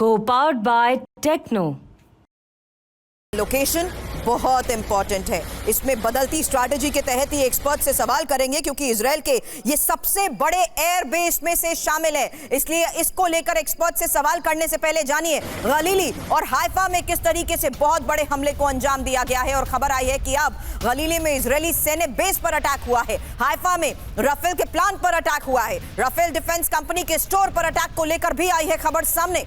Co-powered by Techno. Location बहुत important है। इसमें बदलती स्ट्रैटेजी के तहत ही एक्सपर्ट से सवाल करेंगे क्योंकि इजराइल के ये सबसे बड़े एयर बेस में से शामिल है, इसलिए इसको लेकर एक्सपर्ट से सवाल करने से पहले जानिए गलीली और हाइफा में किस तरीके से बहुत बड़े हमले को अंजाम दिया गया है। और खबर आई है कि अब गलीली में इजरायली सैन्य बेस पर अटैक हुआ है, हाइफा में राफेल के प्लांट पर अटैक हुआ है, राफेल डिफेंस कंपनी के स्टोर पर अटैक को लेकर भी आई है खबर सामने।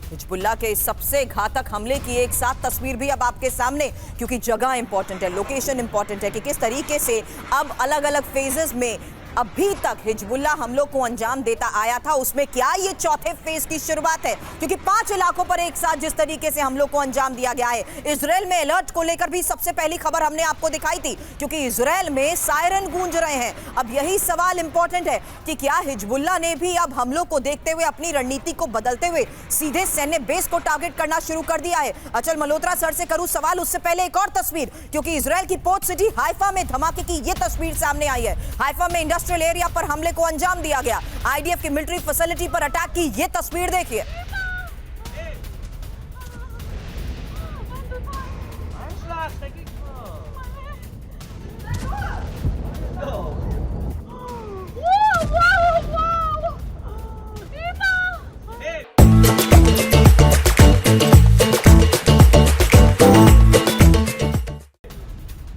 हिजबुल्लाह के सबसे घातक हमले की एक साथ तस्वीर भी अब आपके सामने, क्योंकि जगह इंपॉर्टेंट है, लोकेशन इंपॉर्टेंट है कि किस तरीके से अब अलग अलग फेजेस में अभी तक हिजबुल्लाह हमलों को अंजाम देता आया था, उसमें क्या ये चौथे फेज की शुरुआत है, क्योंकि 5 इलाकों पर एक साथ जिस तरीके से हमलों को अंजाम दिया गया है। इजराइल में अलर्ट को लेकर भी सबसे पहली खबर हमने आपको दिखाई थी, क्योंकि इजराइल में सायरन गूंज रहे हैं। अब यही सवाल इंपॉर्टेंट है कि क्या हिजबुल्लाह ने भी अब हमलों को देखते हुए अपनी रणनीति को बदलते हुए सीधे सैन्य बेस को टारगेट करना शुरू कर दिया है। अचल मल्होत्रा सर से करूं सवाल, उससे पहले एक और तस्वीर, क्योंकि इजराइल की पोर्ट सिटी हाइफा में धमाके की ये तस्वीर सामने आई है। हाइफा में इंडस्ट्रियल एरिया पर हमले को अंजाम दिया गया, आईडीएफ की मिलिट्री फैसिलिटी पर अटैक की ये तस्वीर देखिए।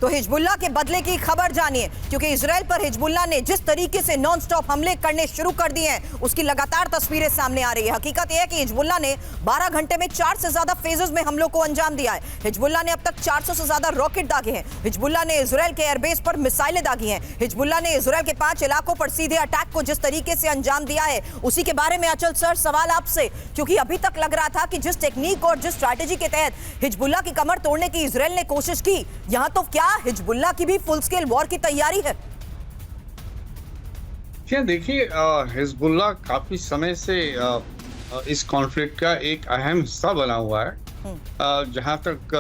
तो हिजबुल्लाह के बदले की खबर जानिए, क्योंकि इजराइल पर हिजबुल्लाह ने जिस तरीके से नॉन स्टॉप हमले करने शुरू कर दिए हैं उसकी लगातार तस्वीरें सामने आ रही है। हकीकत यह है कि हिजबुल्लाह ने 12 घंटे में 4 से ज्यादा फेजेस में हमलों को अंजाम दिया है। हिजबुल्लाह ने अब तक 400 से ज्यादा रॉकेट दागे हैं। हिजबुल्लाह ने इजराइल के एयरबेस पर मिसाइलें दागी हैं। हिजबुल्लाह ने इजराइल के 5 इलाकों पर सीधे अटैक को जिस तरीके से अंजाम दिया है, उसी के बारे में अचल सर सवाल आपसे, क्योंकि अभी तक लग रहा था कि जिस टेक्निक और जिस स्ट्रैटेजी के तहत हिजबुल्लाह की कमर तोड़ने की इजराइल ने कोशिश की, यहां तो क्या हिजबुल्लाह की भी फुल स्केल वॉर की तैयारी है? क्या देखिए, हिजबुल्लाह काफी समय से इस कॉन्फ्लिक्ट का एक अहम हिस्सा बना हुआ है। जहां तक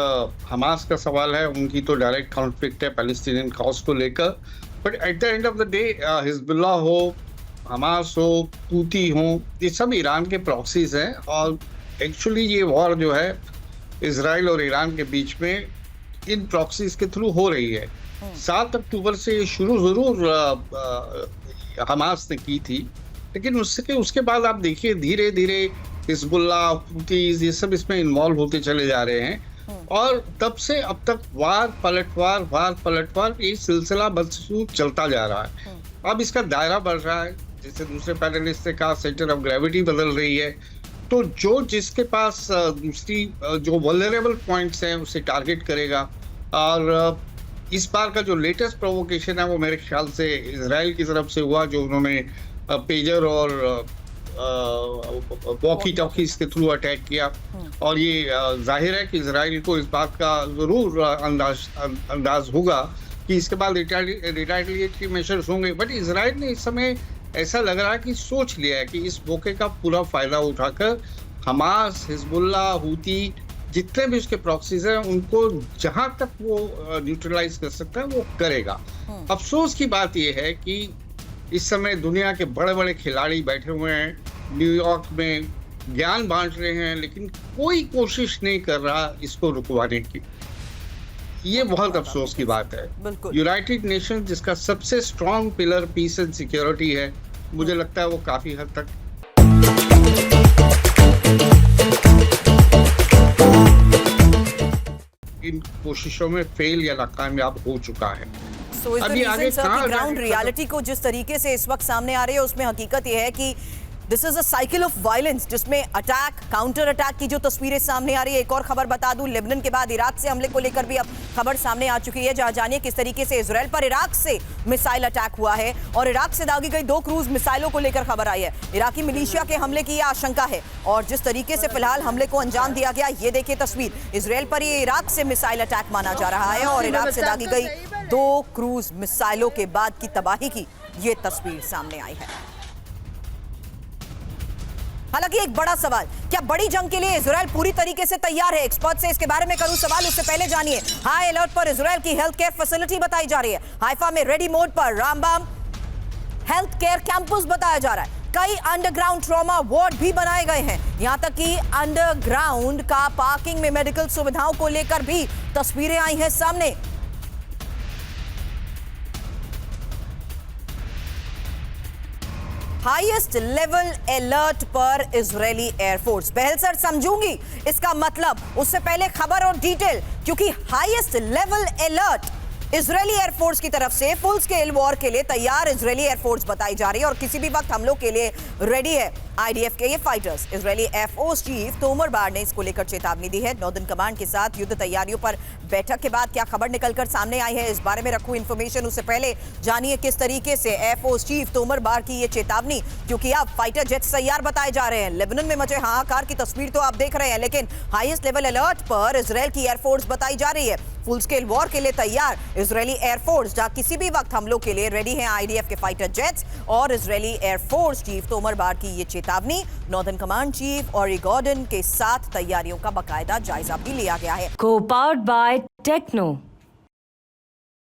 हमास का सवाल है, उनकी तो डायरेक्ट कॉन्फ्लिक्ट है पैलेस्टीनियन कॉज को लेकर, but at the end of the day Hezbollah हो, हमास हो, हूती हो, ये सब ईरान के प्रॉक्सीज हैं। और एक्चुअली ये वॉर जो है इजराइल और ईरान के बीच में इन प्रॉक्सीज के थ्रू हो रही है। 7 अक्टूबर से ये शुरू जरूर हमास ने की थी, लेकिन उसके बाद आप देखिए धीरे धीरे हिजबुल्लाह, हूतीज, ये सब इसमें इन्वॉल्व होते चले जा रहे हैं। और तब से अब तक वार पलटवार ये सिलसिला बदसूर चलता जा रहा है। अब इसका दायरा बढ़ रहा है, जैसे दूसरे पैनलिस्ट ने कहा, सेंटर ऑफ ग्रेविटी बदल रही है। तो जो जिसके पास दूसरी जो वल्नरेबल पॉइंट्स हैं उसे टारगेट करेगा। और इस बार का जो लेटेस्ट प्रोवोकेशन है वो मेरे ख्याल से इजराइल की तरफ से हुआ, जो उन्होंने पेजर और वॉकी टॉकीज के थ्रू अटैक किया। और ये जाहिर है कि इजराइल को इस बात का जरूर अंदाज होगा कि इसके बाद रिटेलिएटरी मेजर्स होंगे। बट इजराइल ने इस समय ऐसा लग रहा है कि सोच लिया है कि इस मौके का पूरा फायदा उठाकर हमास, हिजबुल्लाह, हूती, जितने भी उसके प्रॉक्सीज हैं, उनको जहां तक वो न्यूट्रलाइज कर सकता है वो करेगा। अफसोस की बात यह है कि इस समय दुनिया के बड़े बड़े खिलाड़ी बैठे हुए हैं, न्यूयॉर्क में ज्ञान बांट रहे हैं, लेकिन कोई कोशिश नहीं कर रहा इसको रुकवाने की। ये बहुत अफसोस की बात है। यूनाइटेड नेशन जिसका सबसे strong pillar peace and security है, मुझे लगता है वो काफी हद तक इन कोशिशों में फेल या नाकामयाब हो चुका है। अभी आगे ग्राउंड रियलिटी को जिस तरीके से इस वक्त सामने आ रही है, उसमें हकीकत यह है कि this is a cycle of violence, जिसमें अटैक, काउंटर अटैक की जो तस्वीरें सामने आ रही है। एक और खबर बता दूं, लेबनान के बाद इराक से हमले को लेकर भी अब खबर सामने आ चुकी है, जहां जानिए किस तरीके से इजराइल पर इराक से मिसाइल अटैक हुआ है और इराक से दागी गई 2 क्रूज मिसाइलों को लेकर खबर आई है। इराकी मिलिशिया के हमले की आशंका है और जिस तरीके से फिलहाल हमले को अंजाम दिया गया, ये देखिए तस्वीर, इजराइल पर ये इराक से मिसाइल अटैक माना जा रहा है और इराक से दागी गई 2 क्रूज मिसाइलों के बाद की तबाही की ये तस्वीर सामने आई है। हालांकि एक बड़ा सवाल, क्या बड़ी जंग के लिए इजराइल पूरी तरीके से तैयार है? एक्सपर्ट से इसके बारे में करूं सवाल, उससे पहले जानिए हाई अलर्ट पर इजराइल की हेल्थ केयर फैसिलिटी बताई जा रही है। हाइफा में रेडी मोड पर रामबाम हेल्थ केयर कैंपस बताया जा रहा है, कई अंडरग्राउंड ट्रॉमा वार्ड भी बनाए गए हैं, यहां तक कि अंडरग्राउंड का पार्किंग में मेडिकल सुविधाओं को लेकर भी तस्वीरें आई हैं सामने। हाईएस्ट लेवल अलर्ट पर इजरायली एयरफोर्स। पहल सर समझूंगी इसका मतलब, उससे पहले खबर और डिटेल, क्योंकि highest level alert Israeli air force की तरफ से फुल स्केल वॉर के लिए तैयार इजरायली एयरफोर्स बताई जा रही है और किसी भी वक्त हमलों के लिए रेडी है आईडीएफ के ये fighters. Israeli air force chief Tomer Bar ने इसको लेकर चेतावनी दी है। नॉर्दर्न कमांड के साथ युद्ध तैयारियों पर बैठक के बाद क्या खबर निकलकर सामने आई है, इस बारे में रखूं इंफॉर्मेशन। उससे पहले जानिए किस तरीके से एयरफोर्स चीफ तोमर बार की ये चेतावनी, क्योंकि अब फाइटर जेट्स तैयार बताए जा रहे हैं। लेबनान में मचे हाहाकार की तस्वीर तो आप देख रहे हैं, लेकिन हाईएस्ट लेवल अलर्ट पर इजरायल की एयरफोर्स बताई जा रही है। फुल स्केल वॉर के लिए तैयार इजरायली एयरफोर्स, जहां किसी भी वक्त हमलों के लिए रेडी हैं आईडीएफ के फाइटर जेट्स और इजरायली एयरफोर्स चीफ तोमर बार की ये चेतावनी। नॉर्दर्न कमांड चीफ और गॉर्डन के साथ तैयारियों का बाकायदा जायजा भी लिया गया है। Co-powered by Techno.